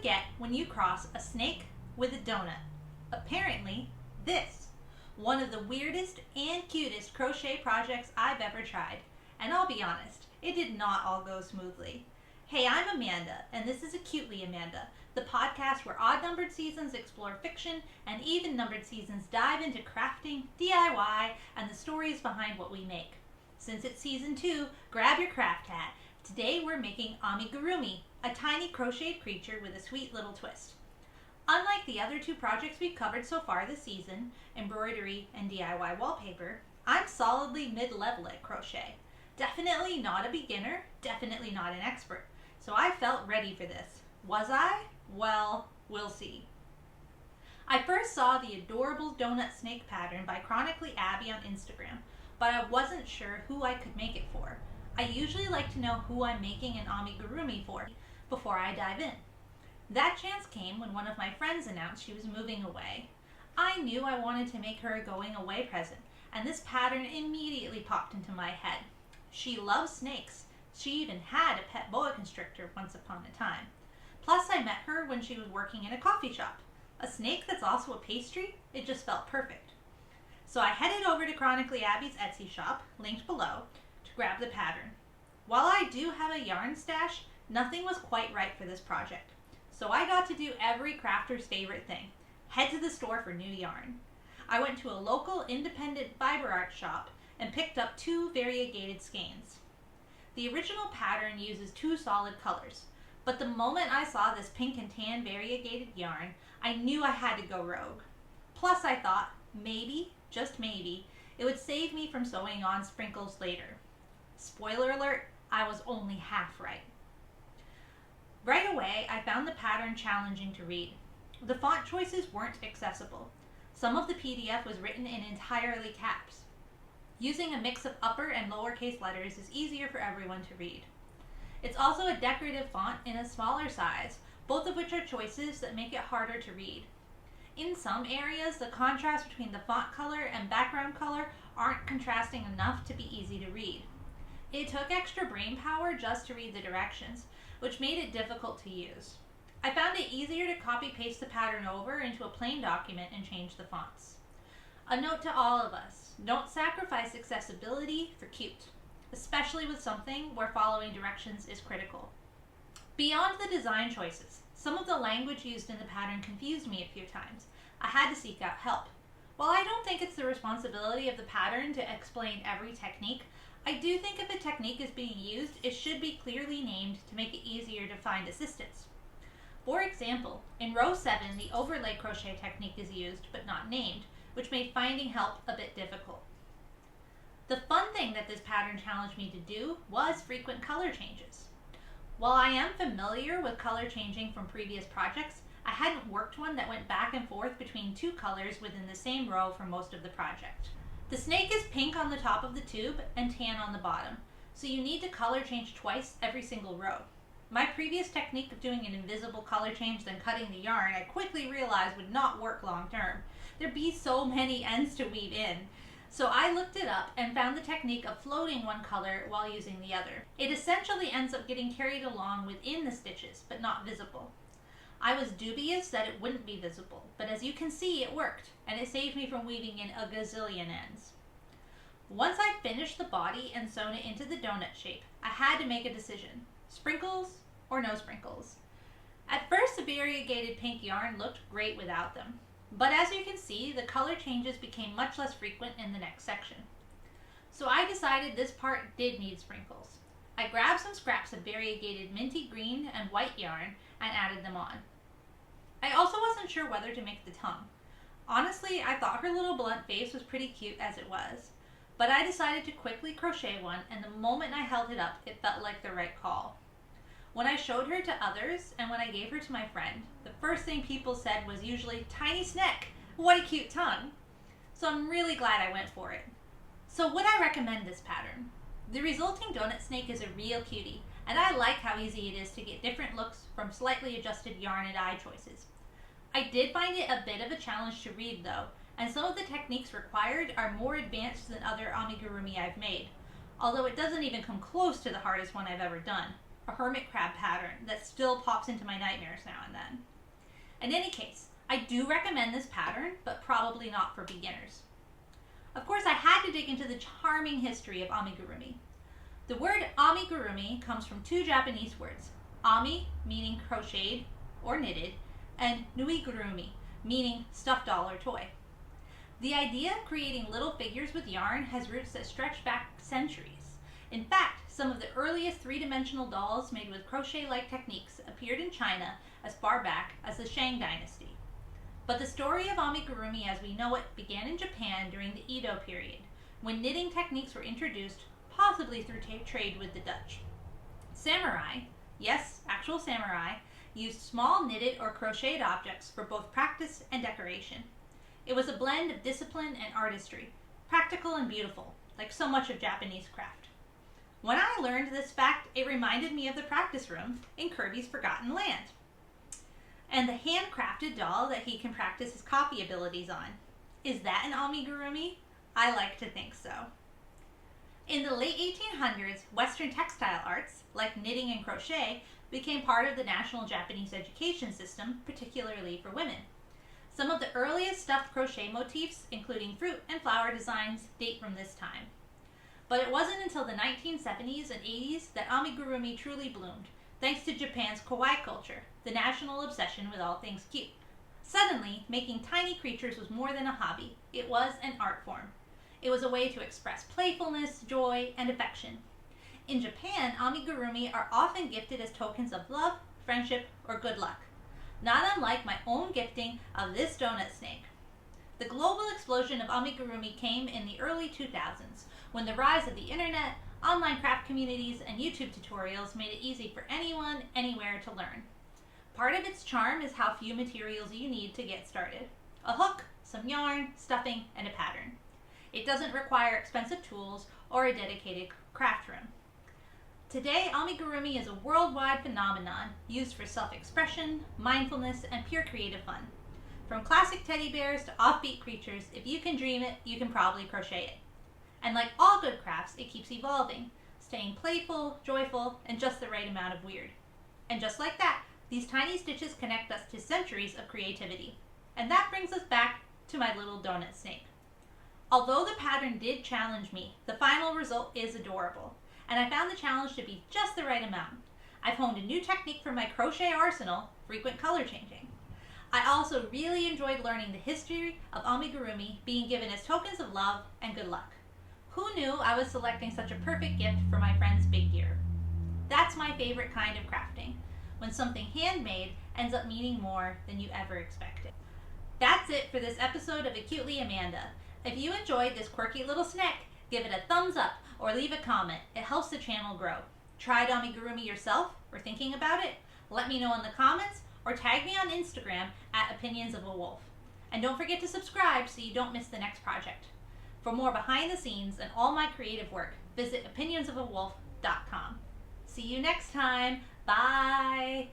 get when you cross a snake with a donut? Apparently, this. One of the weirdest and cutest crochet projects I've ever tried. And I'll be honest, it did not all go smoothly. Hey, I'm Amanda, and this is Acutely Amanda, the podcast where odd-numbered seasons explore fiction and even-numbered seasons dive into crafting, DIY, and the stories behind what we make. Since it's season 2, grab your craft hat. Today we're making amigurumi, a tiny crocheted creature with a sweet little twist. Unlike the other 2 projects we've covered so far this season, embroidery and DIY wallpaper, I'm solidly mid-level at crochet. Definitely not a beginner, definitely not an expert. So I felt ready for this. Was I? Well, we'll see. I first saw the adorable donut snake pattern by Chronically Abby on Instagram, but I wasn't sure who I could make it for. I usually like to know who I'm making an amigurumi for before I dive in. That chance came when one of my friends announced she was moving away. I knew I wanted to make her a going away present, and this pattern immediately popped into my head. She loves snakes. She even had a pet boa constrictor once upon a time. Plus, I met her when she was working in a coffee shop. A snake that's also a pastry? It just felt perfect. So I headed over to Chronically Abby's Etsy shop, linked below, to grab the pattern. While I do have a yarn stash, nothing was quite right for this project. So I got to do every crafter's favorite thing, head to the store for new yarn. I went to a local independent fiber art shop and picked up 2 variegated skeins. The original pattern uses 2 solid colors, but the moment I saw this pink and tan variegated yarn, I knew I had to go rogue. Plus I thought, maybe, just maybe, it would save me from sewing on sprinkles later. Spoiler alert, I was only half right. Right away, I found the pattern challenging to read. The font choices weren't accessible. Some of the PDF was written in entirely caps. Using a mix of upper and lowercase letters is easier for everyone to read. It's also a decorative font in a smaller size, both of which are choices that make it harder to read. In some areas, the contrast between the font color and background color aren't contrasting enough to be easy to read. It took extra brain power just to read the directions, which made it difficult to use. I found it easier to copy-paste the pattern over into a plain document and change the fonts. A note to all of us, don't sacrifice accessibility for cute, especially with something where following directions is critical. Beyond the design choices, some of the language used in the pattern confused me a few times. I had to seek out help. While I don't think it's the responsibility of the pattern to explain every technique, I do think if a technique is being used, it should be clearly named to make it easier to find assistance. For example, in row 7, the overlay crochet technique is used but not named, which made finding help a bit difficult. The fun thing that this pattern challenged me to do was frequent color changes. While I am familiar with color changing from previous projects, I hadn't worked one that went back and forth between 2 colors within the same row for most of the project. The snake is pink on the top of the tube and tan on the bottom, so you need to color change twice every single row. My previous technique of doing an invisible color change then cutting the yarn I quickly realized would not work long term. There'd be so many ends to weave in. So I looked it up and found the technique of floating one color while using the other. It essentially ends up getting carried along within the stitches, but not visible. I was dubious that it wouldn't be visible, but as you can see, it worked, and it saved me from weaving in a gazillion ends. Once I'd finished the body and sewn it into the donut shape, I had to make a decision. Sprinkles or no sprinkles? At first, the variegated pink yarn looked great without them, but as you can see, the color changes became much less frequent in the next section. So I decided this part did need sprinkles. I grabbed some scraps of variegated minty green and white yarn and added them on. I also wasn't sure whether to make the tongue. Honestly, I thought her little blunt face was pretty cute as it was, but I decided to quickly crochet one, and the moment I held it up, it felt like the right call. When I showed her to others and when I gave her to my friend, the first thing people said was usually, "Tiny snack, what a cute tongue." So I'm really glad I went for it. So would I recommend this pattern? The resulting donut snake is a real cutie, and I like how easy it is to get different looks from slightly adjusted yarn and eye choices. I did find it a bit of a challenge to read though, and some of the techniques required are more advanced than other amigurumi I've made, although it doesn't even come close to the hardest one I've ever done. a hermit crab pattern that still pops into my nightmares now and then. In any case, I do recommend this pattern, but probably not for beginners. Of course, I had to dig into the charming history of amigurumi. The word amigurumi comes from two Japanese words, ami, meaning crocheted or knitted, and nuigurumi, meaning stuffed doll or toy. The idea of creating little figures with yarn has roots that stretch back centuries. In fact, some of the earliest three-dimensional dolls made with crochet-like techniques appeared in China as far back as the Shang Dynasty. But the story of amigurumi as we know it began in Japan during the Edo period, when knitting techniques were introduced, possibly through trade with the Dutch. Samurai, yes, actual samurai, used small knitted or crocheted objects for both practice and decoration. It was a blend of discipline and artistry, practical and beautiful, like so much of Japanese craft. When I learned this fact, it reminded me of the practice room in Kirby's Forgotten Land, and the handcrafted doll that he can practice his copy abilities on. Is that an amigurumi? I like to think so. In the late 1800s, Western textile arts, like knitting and crochet, became part of the national Japanese education system, particularly for women. Some of the earliest stuffed crochet motifs, including fruit and flower designs, date from this time. But it wasn't until the 1970s and 80s that amigurumi truly bloomed, thanks to Japan's kawaii culture, the national obsession with all things cute. Suddenly, making tiny creatures was more than a hobby. It was an art form. It was a way to express playfulness, joy, and affection. In Japan, amigurumi are often gifted as tokens of love, friendship, or good luck. Not unlike my own gifting of this donut snake. The global explosion of amigurumi came in the early 2000s, when the rise of the internet, online craft communities, and YouTube tutorials made it easy for anyone, anywhere to learn. Part of its charm is how few materials you need to get started. A hook, some yarn, stuffing, and a pattern. It doesn't require expensive tools or a dedicated craft room. Today, amigurumi is a worldwide phenomenon used for self-expression, mindfulness, and pure creative fun. From classic teddy bears to offbeat creatures, if you can dream it, you can probably crochet it. And like all good crafts, it keeps evolving, staying playful, joyful, and just the right amount of weird. And just like that, these tiny stitches connect us to centuries of creativity. And that brings us back to my little donut snake. Although the pattern did challenge me, the final result is adorable, and I found the challenge to be just the right amount. I've honed a new technique for my crochet arsenal, frequent color changing. I also really enjoyed learning the history of amigurumi being given as tokens of love and good luck. Who knew I was selecting such a perfect gift for my friend's big year? That's my favorite kind of crafting, when something handmade ends up meaning more than you ever expected. That's it for this episode of Acutely Amanda. If you enjoyed this quirky little snack, give it a thumbs up or leave a comment. It helps the channel grow. Tried amigurumi yourself or thinking about it? Let me know in the comments or tag me on Instagram at Opinions of a Wolf. And don't forget to subscribe so you don't miss the next project. For more behind the scenes and all my creative work, visit opinionsofawolf.com. See you next time. Bye!